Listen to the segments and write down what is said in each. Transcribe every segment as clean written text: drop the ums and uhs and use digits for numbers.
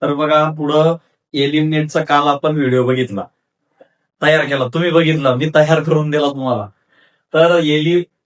तर बघा पुढं एलिमिनेटचा काल आपण व्हिडिओ बघितला, तयार केला, तुम्ही बघितला, मी तयार करून दिला तुम्हाला. तर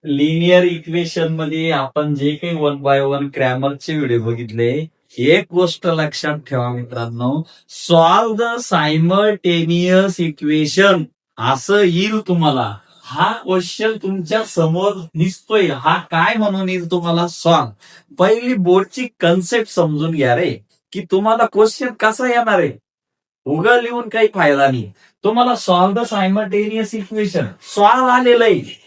लिनियर इक्वेशन मध्ये आपण जे काही 1 बाय 1 क्रॅमरचे व्हिडिओ बघितले, एक गोष्ट लक्षात ठेवा मित्रांनो, सॉल्व द सायमल्टेनियस इक्वेशन असं येईल तुम्हाला. हा क्वेश्चन तुमच्या समोर दिसतोय, हा काय म्हणून येईल तुम्हाला सॉल्व. पहिली बोर्डची कन्सेप्ट समजून घ्या रे, की तुम्हाला क्वेश्चन कसा येणार आहे. उगा लिहून काही फायदा नाही. तुम्हाला solve the simultaneous equation solve आलेलं आहे.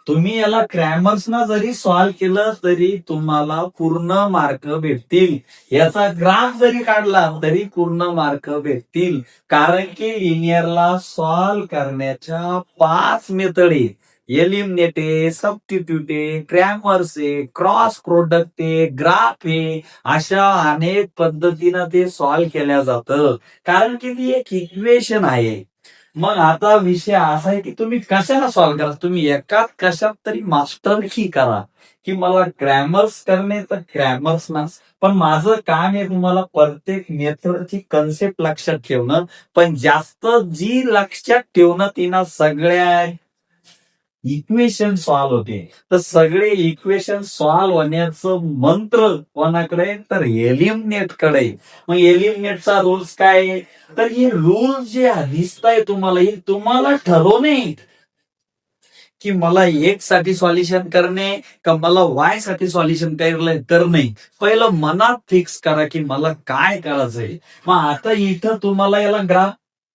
तुम्ही याला क्रॅमर्सना जरी सॉल्व केलं तरी तुम्हाला पूर्ण मार्क भेटतील. याचा ग्राफ जरी काढला तरी पूर्ण मार्क भेटतील. कारण की लिनियरला सॉल्व करण्याच्या 5 मेथड आहे. एलिमिनेट आहे, सबस्टिट्यूट आहे, क्रॅमर्स आहे, क्रॉस प्रोडक्ट आहे, ग्राफ आहे. अशा अनेक पद्धतीनं ते सॉल्व केल्या जातं. कारण की ती एक इक्वेशन आहे. मग आता विषय असा आहे की तुम्ही कशाला सॉल्व्ह करा. तुम्ही एकाच कशात तरी मास्टर की करा, की मला क्रॅमर्स करणे तर क्रॅमर्स ना. पण माझं काम आहे तुम्हाला प्रत्येक मेथडची कन्सेप्ट लक्षात ठेवणं. पण जास्त जी लक्षात ठेवणं तिनं सगळ्या इक्वेशन सॉल्व्ह होते. तर सगळे इक्वेशन सॉल्व्ह होण्याचं मंत्र कोणाकडे, तर एलिमिनेट कडे. मग एलिमिनेटचा रूल्स काय आहे, तर हे रूल जे दिसताय तुम्हाला, हे तुम्हाला ठरवणे की मला एक साठी सॉल्युशन करणे का मला वाय साठी सॉल्युशन करणे. पहिलं मनात फिक्स करा की मला काय करायचंय. मग आता इथं तुम्हाला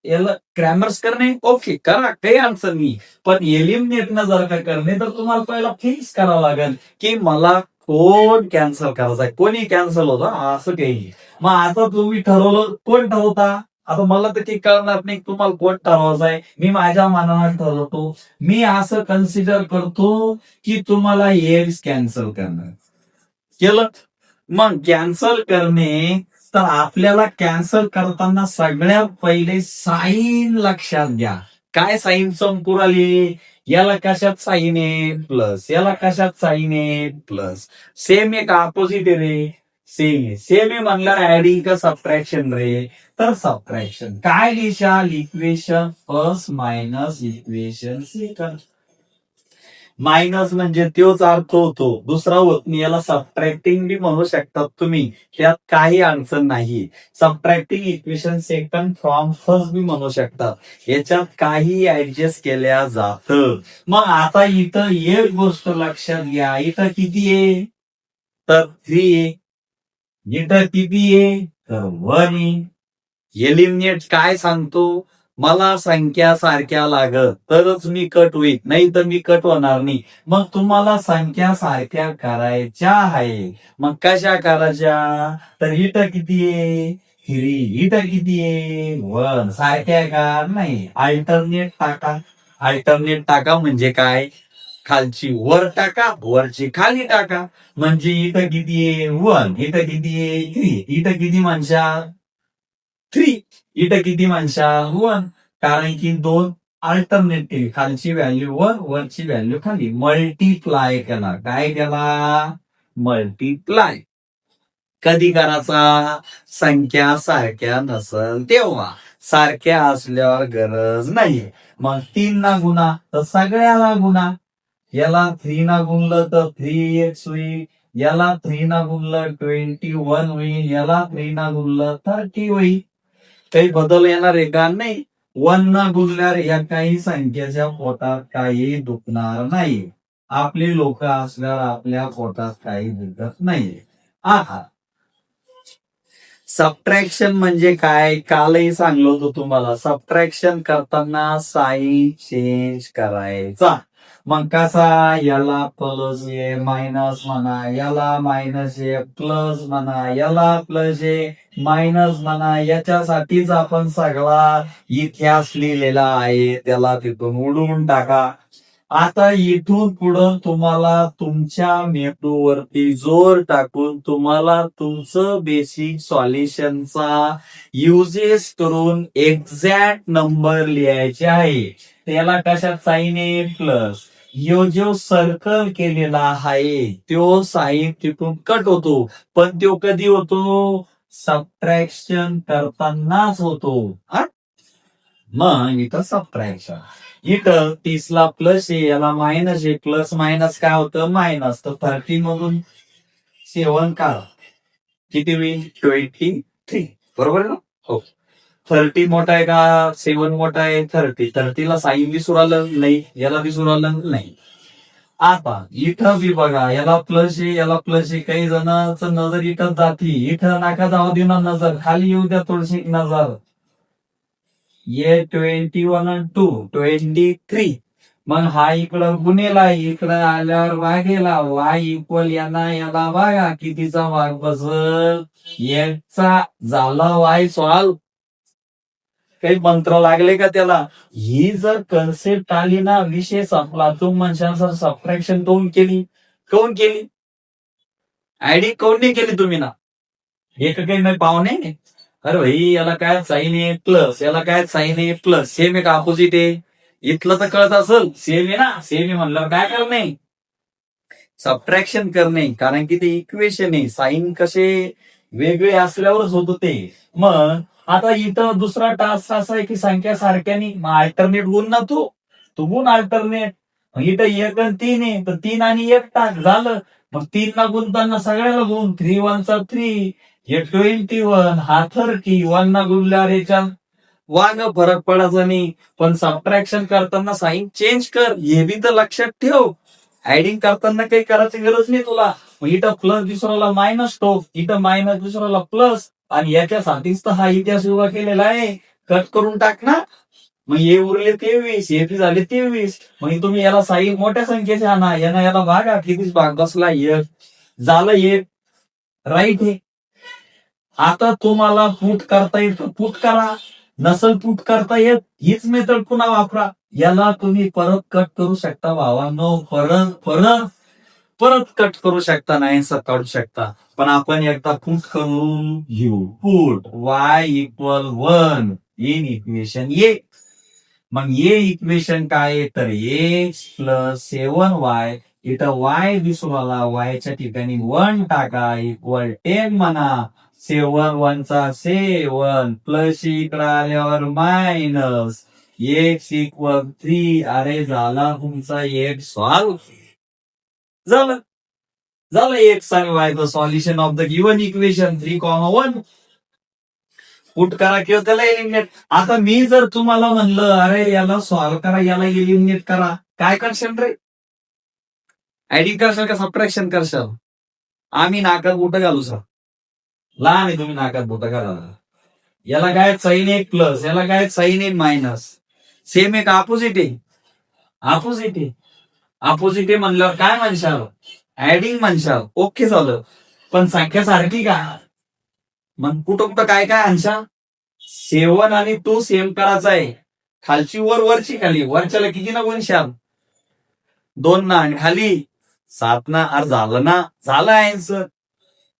याला क्रॅमर्स करणे, ओके करा, काही अडचण नाही. पण एलिमिनेटनं जर का करणे तर तुम्हाला पहिला फिक्स करावं लागेल की मला कोण कॅन्सल करायचंय. कोणी कॅन्सल होतं असं काही. मग आता तुम्ही ठरवलं, कोण ठरवता. आता मला तर ते कळणार नाही तुम्हाला कोण ठरवायचं आहे. मी माझ्या मनानं ठरवतो. मी असं कन्सिडर करतो की तुम्हाला एड्स कॅन्सल करणार केलं. मग कॅन्सल करणे, तर आपल्याला कॅन्सल करताना सगळ्यात पहिले साईन लक्षात घ्या. काय साईन संपूर आली, याला कशात साईन आहे प्लस, याला कशात साईन आहे प्लस. सेम एक अपोजिट आहे रे, सेम आहे. सेम आहे म्हणल्यावर ऍडिंग का सबट्रॅक्शन रे, तर सबट्रॅक्शन. काय लिहिशाल, equation first minus equation second. Minus म्हणजे तोच अर्थ होतो, दुसरा होत नाही. याला सबट्रॅक्टिंग बी म्हणू शकतात तुम्ही, त्यात काही अडचण नाही. Subtracting equation second from first बी म्हणू शकतात. याच्यात काही ऍडजस्ट केल्या जात. मग आता इथं एक गोष्ट लक्षात घ्या, इथं किती आहे तर 3 आहे, इथं किती आहे तर 1 आहे. एलिमिनेट काय सांगतो, मला संख्या सारख्या लागत तरच मी कट होईल, नाही तर मी कट होणार नाही. मग तुम्हाला संख्या सारख्या करायच्या आहे. मग कशा करायच्या, तर इथं किती आहे 3, इथं किती आहे 1, सारख्या का नाही. अल्टरनेट टाका. अल्टरनेट टाका म्हणजे काय, खालची वर टाका, वरची खाली टाका. म्हणजे इथं किती आहे 1, इथं किती आहे 3, इथं किती माणसा 3, इथं किती माणसा 1. कारण की दोन अल्टरनेटिव्ह, खालची व्हॅल्यू वर, वरची व्हॅल्यू खाली. मल्टिप्लाय केला. काय केला, मल्टिप्लाय. कधी करायचा, संख्या सारख्या नसल तेव्हा. सारख्या असल्यावर गरज नाही. मग 3 ना गुणा तर सगळ्याला गुणा. याला 3 ना गुणलं तर 3x होईल, याला 3 ना गुणलं 21 होईल, याला 3 ना गुणलं 30 होईल. काही बदल येणार आहे का, नाही. 1 ना गुणल्यावर या काही संख्येच्या पोटात काही दुखणार नाही. आपली लोक असल्यावर आपल्या पोटात काही दुखत नाही. आहा. सबट्रॅक्शन म्हणजे काय, कालही सांगलो होतो तुम्हाला. सबट्रॅक्शन करताना साईन चेंज करायचा. मग कसा, याला प्लस ए मायनस म्हणा, याला मायनस ए प्लस म्हणा, याला प्लस ए मायनस म्हणा. याच्यासाठीच आपण सगळा इतिहास लिहिलेला आहे, त्याला तिथून उडवून टाका. आता इथून पुढं तुम्हाला तुमच्या मेंदूवरती जोर टाकून तुम्हाला तुमचं बेसिक सॉल्युशनचा युजेस करून एक्झॅक्ट नंबर लिहायचे आहे. त्याला कशात साईन आहे प्लस. यो जो सर्कल केलेला आहे तो साईन तिथून कट होतो. पण तो कधी होतो, सबट्रॅक्शन करतानाच होतो. मग इथं सबट्रॅक्शन, इथं 30ला प्लस आहे, याला मायनस आहे, प्लस मायनस काय होतं मायनस. तर 30 मधून 7 काढ, किती होईल 23. बरोबर आहे ना? हो. 30 मोठा आहे का 7 मोठा आहे? 30ला साईन विसरू आलं नाही, याला विसरू आलं नाही. आता इथं बी बघा, याला प्लस आहे, याला प्लस आहे. काही जणांचं नजर इथं जाती, इथं नाका जाऊ देणार नजर, खाली येऊ द्या थोडीशी नजर. ये 21 आणि 2 23. मग हा इकडं गुन्हेला, इकडं आल्यावर वागेला, वाय इक्वल याला बघा कितीचा भाग बसल, एकचा. झाला वाय सॉल्व. काही मंत्र लागले का त्याला? ही जर कन्सेप्ट आली ना, विषय संपला. तुम्ही म्हणशाल सर सबट्रॅक्शन काऊन केली आयडी काऊन नाही केली तुम्ही ना? एक काही नाही पाहुणे. अरे भाई, याला काय साईन आहे प्लस, याला काय साईन आहे प्लस, सेम आहे का अपोजिट आहे? इथलं तर कळत असेल, सेम आहे ना. सेम आहे म्हणल्यावर काय करणे, सबट्रॅक्शन करणे. कारण की ते इक्वेशन आहे, साईन कसे वेगळे असल्यावरच होत ते. मग आता इथं दुसरा टास्क असा आहे की संख्या सारख्यानी, मग अल्टरनेट गुण ना तू गुण अल्टरनेट. इथं 1 आणि 3 आहे, तर 3 आणि 1 टाक, झालं. मग 3 ला गुणताना सगळ्याला गुण, 3 1 चा 3, हे 21, हा 30. 1 ना गुणल्यावर ह्याच्या वांग फरक पडायचा नाही. पण सबट्रॅक्शन करताना साईन चेंज कर, हे बी तर लक्षात ठेव. ऍडिंग करताना काही करायची गरज नाही तुला. मग इथं प्लस दुसऱ्याला मायनस ठोक, इथं मायनस दुसऱ्याला प्लस. आणि याच्यासाठीच तर हा इतिहास उभा केलेला आहे. कट करून टाक ना. मग हे उरले 23, हे बी झाले 23. मग तुम्ही याला साईन मोठ्या संख्येचे आणा, याला भागा, कितीच भाग बसला 1. झालं 1. राईट आहे. आता तुम्हाला पुट करता येतं, पुट करा. नसल पुट करता येत, हीच मेथड पुन्हा वापरा. याला तुम्ही परत कट करू शकता भावांनो, परत परत परत कट करू शकता, नाही काढू शकता. पण आपण एकदा पुट करून घेऊ. Put y equal 1 in equation A. मग ए इक्वेशन काय आहे, तर x प्लस 7y. इथं y दिसून आला, yच्या ठिकाणी 1 टाका, इक्वल 10 म्हणा. 7 1 चा 7 प्लस इकडे आल्यावर मायनस, x इक्वल 3. अरे झाला तुमचा एक सॉल्व. झालं एक्स आणि Y solution of the given equation 3,1. Put करा किंवा त्याला एलिमिनेट. आता मी जर तुम्हाला म्हणलं अरे याला सॉल्व्ह करा, याला एलिमिनेट करा, काय करशाल रे? ऍडिंग करशाल का सबट्रॅक्शन करशाल? आम्ही नाकात बोट घालू सर, लहान आहे तुम्ही नाकात बोट घाला. याला काय साईन 1 प्लस, याला काय साईन 1 मायनस. सेम आहे का अपोजिट आहे? अपोजिट आहे. अपोजिट आहे म्हणल्यावर काय म्हणशाल? ऍडिंग म्हणशाल. ओके झालं. पण संख्या सारखी का? मग कुठं काय काय आणशा? 7 आणि 2 सेम करायचा आहे. खालची वर, वरची खाली. वरच्याला किती ना गुणशाल? 2 ना. आणि खाली 7 ना. अरे झालं ना, झालं आन्सर.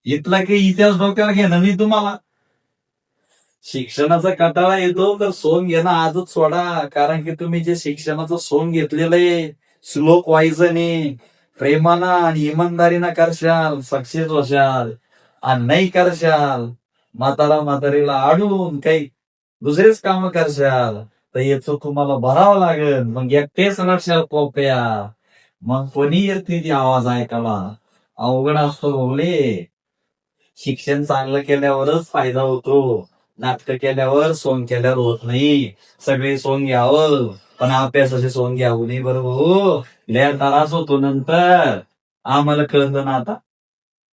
इथला काही इतिहास डोक्याला घेणं नाही तुम्हाला. शिक्षणाचा कंटाळा येतो तर सोंग घेणं आजच सोडा. कारण की तुम्ही जे शिक्षणाचं सोंग घेतलेलं आहे, श्लोक वाईजने प्रेमानं आणि इमानदारीनं करशाल, सक्सेस होशाल. आणि नाही करशाल, म्हातारीला अडून काही दुसरेच काम करशाल, तर याचं तुम्हाला भरावं लागेल. मग एकटेच रक्षाल कोप्या. मग कोणी येत नाही ती आवाज ऐकायला. अवघड असतो बोले. शिक्षण चांगलं केल्यावरच फायदा होतो. नाटकं केल्यावर, सोंग केल्यावर होत नाही. सगळे सोंग घ्यावं, पण अभ्यासाचे सोंग घ्यावं नाही. बरोबर. लय त्रास होतो नंतर. आम्हाला कळतं ना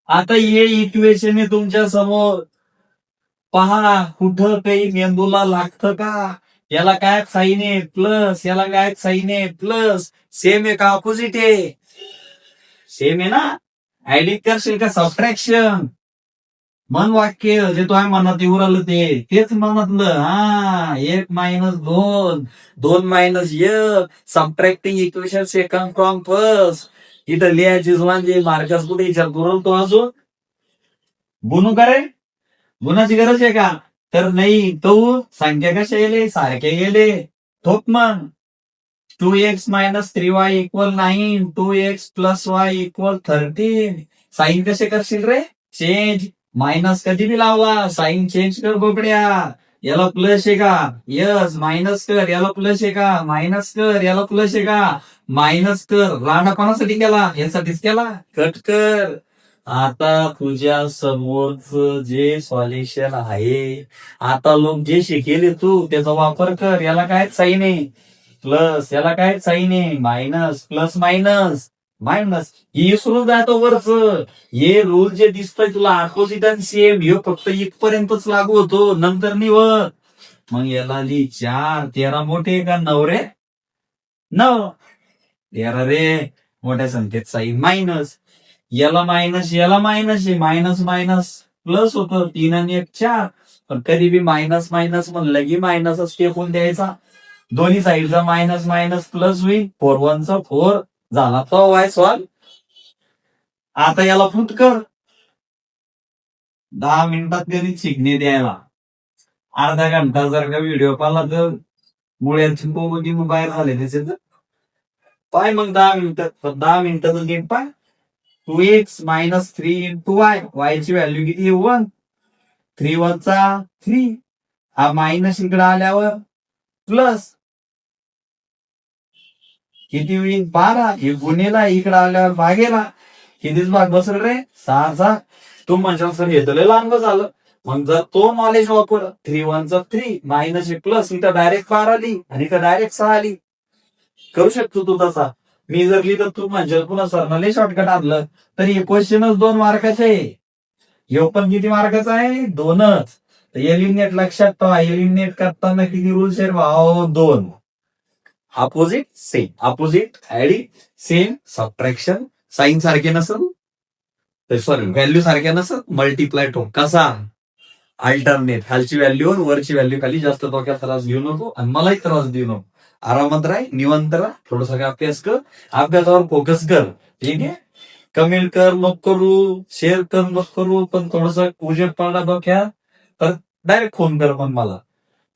आता हे इक्वेशन आहे तुमच्या समोर. पहा कुठं काही मेंदूला लागतं का? याला काय साईन आहे प्लस, याला काय साईन आहे प्लस. सेम आहे का अपोजिट आहे? सेम आहे ना. ऍडिंग करशील का सबट्रॅक्शन? मन वाक्य जे तो आहे मनात येऊ राहिलं तेच मनातलं. 1 minus 2, 2 minus 1, subtracting equation second from first. इथं लिहायची म्हणजे मार्कस कुठे विचार करून तो अजून गुणू करे. गुणाची गरज आहे का? तर नाही. तो संख्या कशा गेले, सारखे गेले. ठोक मग. 2x minus 3y equal 9, 2x plus y equal 13. Sign कसे करशील रे? चेंज. मायनस कधी बी लावला, साईन चेंज कर बोकड्या. याला प्लस आहे का? यस. मायनस कर, याला प्लस आहे का? मायनस कर, याला प्लस आहे का? मायनस कर. राडा कोणासाठी केला? यासाठीच केला. कट कर. आता तुझ्या समोरच जे सॉल्युशन आहे, आता लोक जे शिकेले तू त्याचा वापर कर. याला काय साईन आहे? प्लस. याला काय साईन आहे? मायनस. Plus minus minus. ही विसरून जातो वरच. हे रूल जे दिसतंय तुला अपोजिट आणि सेम, हे फक्त इथपर्यंतच लागू होतो, नंतर निवड. मग याला लिही 4. 13 मोठे का 9 रे? 9. 13 रे. मोठ्या संख्येत साईन मायनस. याला मायनस, याला मायनस आहे. मायनस मायनस प्लस होतं. 3 आणि 1 4. पण कधी बी मायनस मायनस म्हणलं की मायनसच टेकून द्यायचा. दोन्ही साईडचा मायनस मायनस प्लस होईल. 4 1 चा 4 झाला तो वाय सॉल्व. आता याला फुट कर. 10 मिनिटात गणित शिकणे द्यायला. अर्धा घंटा जर का व्हिडिओ पाहिला तर मुळ्यांची पोवगी बाहेर झाले त्याचे तर. पाय मग 10 मिनिटाचं गेम पाय. 2x minus 3 into Y. वायची व्हॅल्यू किती? 1. 3 1 चा 3. हा मायनस इकडे आल्यावर प्लस किती होईल? 12. हे गुन्हेला इकडे आल्यावर भागेला. कितीच भाग बसल रे? 6चा. तू म्हणशाल सर हे तर लय लांब झालं. मग जर तो नॉलेज वापर, 3 1 चा 3 मायनस प्लस, इथं डायरेक्ट 12 आली आणि इथं डायरेक्ट 6 आली. करू शकतो तू तसा. मी जर लिहिलं तू म्हणजे पुन्हा सरनं लय शॉर्टकट आणलं तर हे क्वेश्चनच 2 मार्काचे आहे. हे पण किती मार्काचा आहे? 2च. एलिमिनेट लक्षात ठेवा. एलिमिनेट करताना किती रूल्स आहे भाव? 2. Opposite same. Opposite adding same subtraction. Sign सारखे नसल, सॉरी व्हॅल्यू सारख्या नसत, मल्टिप्लाय ठोक. कसा? अल्टरनेट. खालची व्हॅल्यू वरची व्हॅल्यू खाली. जास्त डोक्यात त्रास घेऊ नको आणि मलाही त्रास देऊ नको. आरामात राह, निवांत राह, थोडासा अभ्यास कर, अभ्यासावर फोकस कर. ठीक आहे. कमेंट कर नको करू, शेअर कर नको करू, पण थोडासा उजेड पडला डोक्यात तर डायरेक्ट फोन कर मग मला.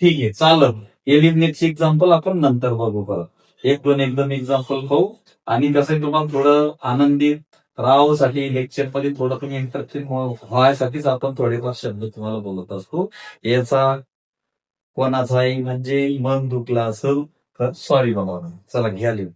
ठीक आहे, चालत. एलिमिनेटची एक्झाम्पल आपण नंतर बघू परत. एक दोन एकदम एक्झाम्पल पाहू. आणि कसं तुम्हाला थोडं आनंदित राहासाठी लेक्चर मध्ये थोडं तुम्ही इंटरेस्टेड व्हायसाठीच आपण थोडेफार शब्द तुम्हाला बोलत असतो. याचा कोणाचाही म्हणजे मन दुखला असेल तर सॉरी बाबा. चला घ्या लिहून.